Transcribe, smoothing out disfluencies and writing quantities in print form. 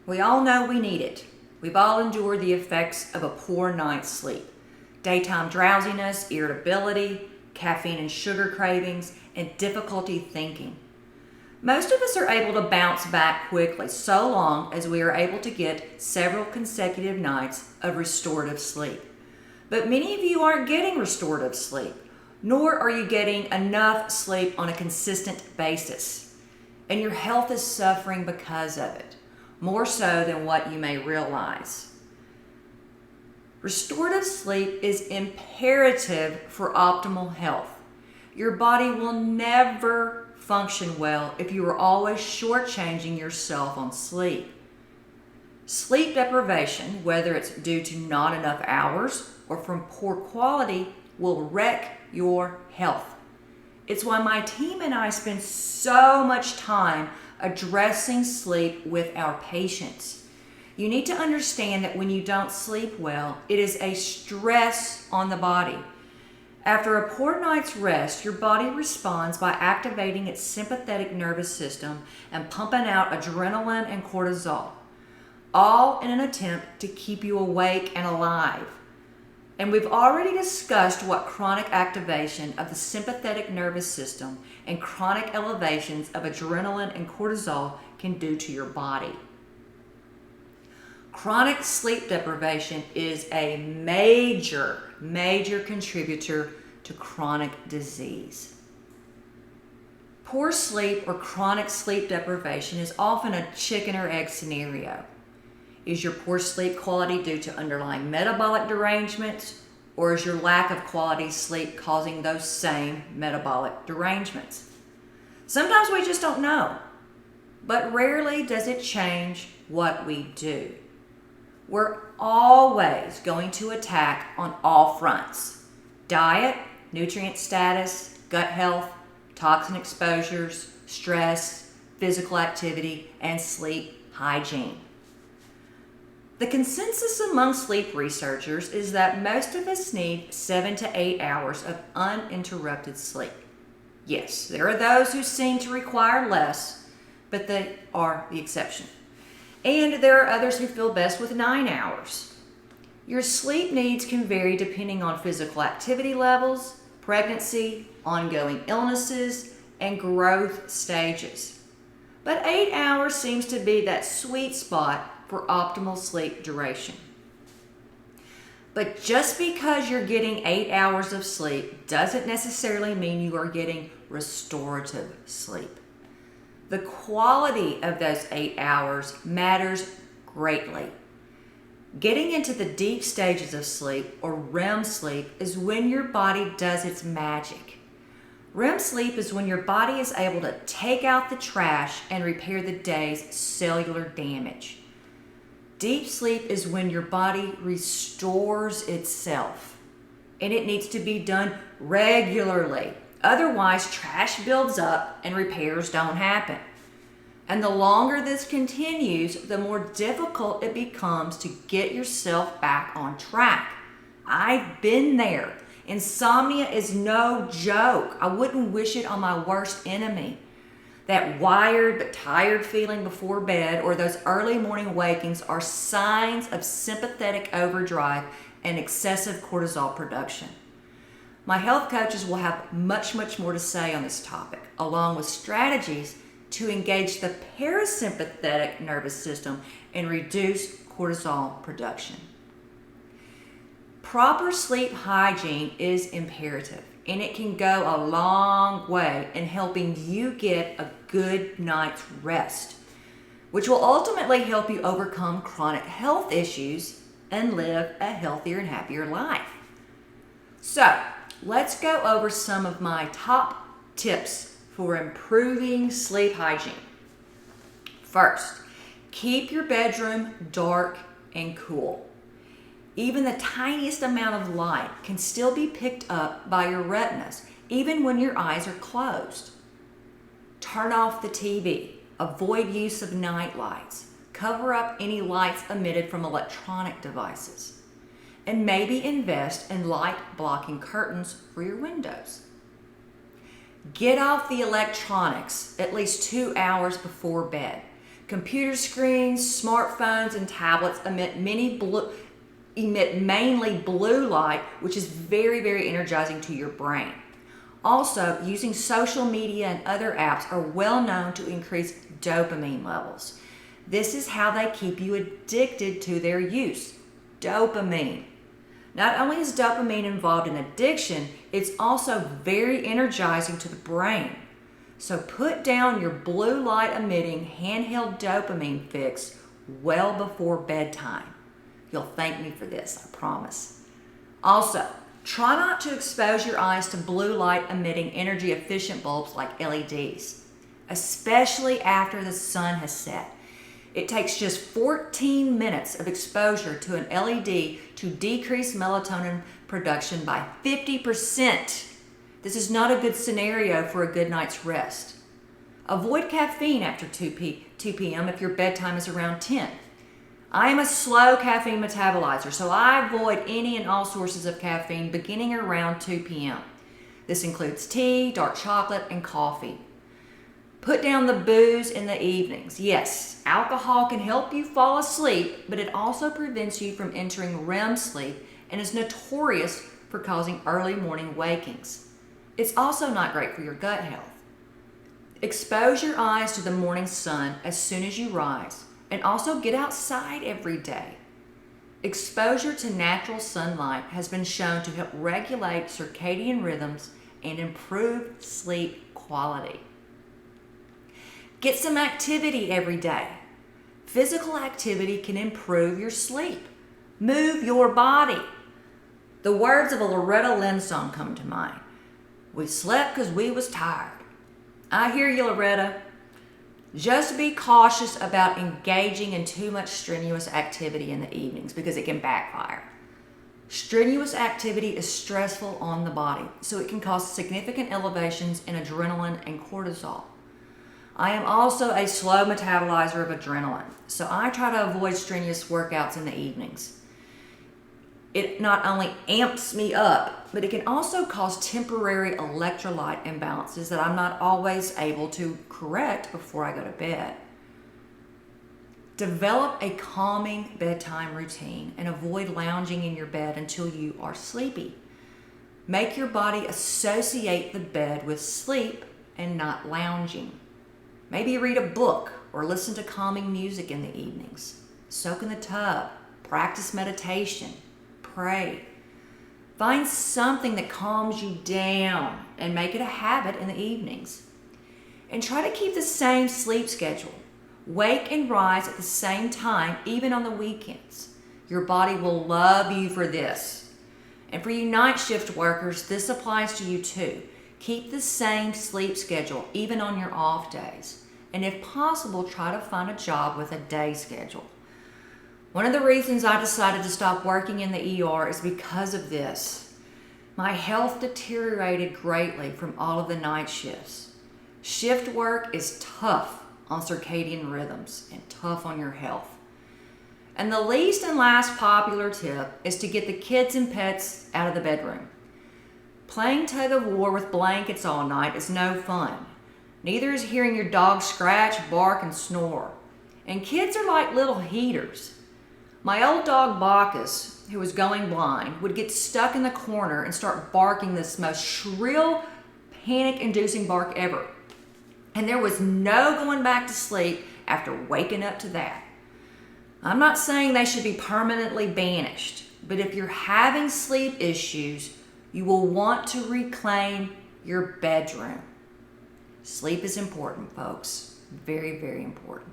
We all know we need it. We've all endured the effects of a poor night's sleep. Daytime drowsiness, irritability, caffeine and sugar cravings, and difficulty thinking. Most of us are able to bounce back quickly so long as we are able to get several consecutive nights of restorative sleep. But many of you aren't getting restorative sleep, nor are you getting enough sleep on a consistent basis. And your health is suffering because of it, more so than what you may realize. Restorative sleep is imperative for optimal health. Your body will never function well if you are always shortchanging yourself on sleep. Sleep deprivation, whether it's due to not enough hours or from poor quality, will wreck your health. It's why my team and I spend so much time addressing sleep with our patients. You need to understand that when you don't sleep well, it is a stress on the body. After a poor night's rest, your body responds by activating its sympathetic nervous system and pumping out adrenaline and cortisol, all in an attempt to keep you awake and alive. And we've already discussed what chronic activation of the sympathetic nervous system and chronic elevations of adrenaline and cortisol can do to your body. Chronic sleep deprivation is a major contributor to chronic disease. Poor sleep or chronic sleep deprivation is often a chicken or egg scenario. Is your poor sleep quality due to underlying metabolic derangements, or is your lack of quality sleep causing those same metabolic derangements? Sometimes we just don't know, but rarely does it change what we do. We're always going to attack on all fronts: diet, nutrient status, gut health, toxin exposures, stress, physical activity, and sleep hygiene. The consensus among sleep researchers is that most of us need 7 to 8 hours of uninterrupted sleep. Yes, there are those who seem to require less, but they are the exception. And there are others who feel best with 9 hours. Your sleep needs can vary depending on physical activity levels, pregnancy, ongoing illnesses, and growth stages. But 8 hours seems to be that sweet spot for optimal sleep duration. But just because you're getting 8 hours of sleep doesn't necessarily mean you are getting restorative sleep. The quality of those 8 hours matters greatly. Getting into the deep stages of sleep, or REM sleep, is when your body does its magic. REM sleep is when your body is able to take out the trash and repair the day's cellular damage. Deep sleep is when your body restores itself, and it needs to be done regularly. Otherwise, trash builds up and repairs don't happen. And the longer this continues, the more difficult it becomes to get yourself back on track. I've been there. Insomnia is no joke. I wouldn't wish it on my worst enemy. That wired but tired feeling before bed or those early morning wakings are signs of sympathetic overdrive and excessive cortisol production. My health coaches will have much more to say on this topic, along with strategies to engage the parasympathetic nervous system and reduce cortisol production. Proper sleep hygiene is imperative, and it can go a long way in helping you get a good night's rest, which will ultimately help you overcome chronic health issues and live a healthier and happier life. So, let's go over some of my top tips for improving sleep hygiene. First, keep your bedroom dark and cool. Even the tiniest amount of light can still be picked up by your retinas, even when your eyes are closed. Turn off the TV. Avoid use of night lights. Cover up any lights emitted from electronic devices. And maybe invest in light-blocking curtains for your windows. Get off the electronics at least 2 hours before bed. Computer screens, smartphones, and tablets emit mainly blue light, which is very, very energizing to your brain. Also, using social media and other apps are well known to increase dopamine levels. This is how they keep you addicted to their use. Dopamine. Not only is dopamine involved in addiction, it's also very energizing to the brain. So put down your blue light emitting handheld dopamine fix well before bedtime. You'll thank me for this, I promise. Also, try not to expose your eyes to blue light emitting energy efficient bulbs like LEDs, especially after the sun has set. It takes just 14 minutes of exposure to an LED to decrease melatonin production by 50%. This is not a good scenario for a good night's rest. Avoid caffeine after 2 p.m. if your bedtime is around 10. I am a slow caffeine metabolizer, so I avoid any and all sources of caffeine beginning around 2 p.m. This includes tea, dark chocolate, and coffee. Put down the booze in the evenings. Yes, alcohol can help you fall asleep, but it also prevents you from entering REM sleep and is notorious for causing early morning wakings. It's also not great for your gut health. Expose your eyes to the morning sun as soon as you rise, and also get outside every day. Exposure to natural sunlight has been shown to help regulate circadian rhythms and improve sleep quality. Get some activity every day. Physical activity can improve your sleep. Move your body. The words of a Loretta Lynn song come to mind. We slept because we was tired. I hear you, Loretta. Just be cautious about engaging in too much strenuous activity in the evenings because it can backfire. Strenuous activity is stressful on the body, so it can cause significant elevations in adrenaline and cortisol. I am also a slow metabolizer of adrenaline, so I try to avoid strenuous workouts in the evenings. It not only amps me up, but it can also cause temporary electrolyte imbalances that I'm not always able to correct before I go to bed. Develop a calming bedtime routine and avoid lounging in your bed until you are sleepy. Make your body associate the bed with sleep and not lounging. Maybe read a book or listen to calming music in the evenings. Soak in the tub, practice meditation, pray. Find something that calms you down and make it a habit in the evenings. And try to keep the same sleep schedule. Wake and rise at the same time, even on the weekends. Your body will love you for this. And for you night shift workers, this applies to you too. Keep the same sleep schedule, even on your off days. And if possible, try to find a job with a day schedule. One of the reasons I decided to stop working in the ER is because of this. My health deteriorated greatly from all of the night shifts. Shift work is tough on circadian rhythms and tough on your health. And the least and last popular tip is to get the kids and pets out of the bedroom. Playing tug of war with blankets all night is no fun. Neither is hearing your dog scratch, bark, and snore. And kids are like little heaters. My old dog Bacchus, who was going blind, would get stuck in the corner and start barking this most shrill, panic-inducing bark ever. And there was no going back to sleep after waking up to that. I'm not saying they should be permanently banished, but if you're having sleep issues, you will want to reclaim your bedroom. Sleep is important, folks. Very, very important.